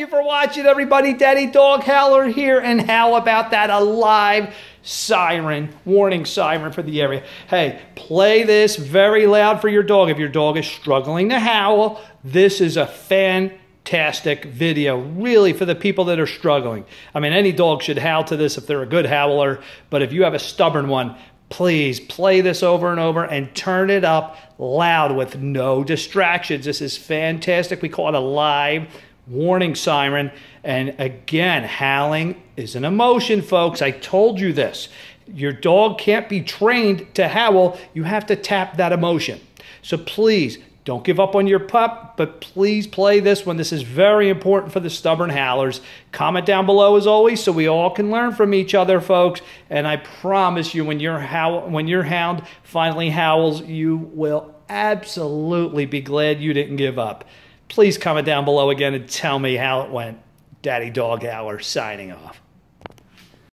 you for watching, everybody. Daddy Dog Howler here. And how about that? A live siren, warning siren for the area. Hey, play this very loud for your dog. If your dog is struggling to howl, this is a fantastic video, really, for the people that are struggling. I mean, any dog should howl to this if they're a good howler, but if you have a stubborn one, please play this over and over and turn it up loud with no distractions. This is fantastic. We call it a live warning siren. And again, howling is an emotion, folks. I told you this. Your dog can't be trained to howl. You have to tap that emotion. So please, don't give up on your pup, but please play this one. This is very important for the stubborn howlers. Comment down below as always so we all can learn from each other, folks. And I promise you, when your hound finally howls, you will absolutely be glad you didn't give up. Please comment down below again and tell me how it went. Daddy Dog Howler signing off.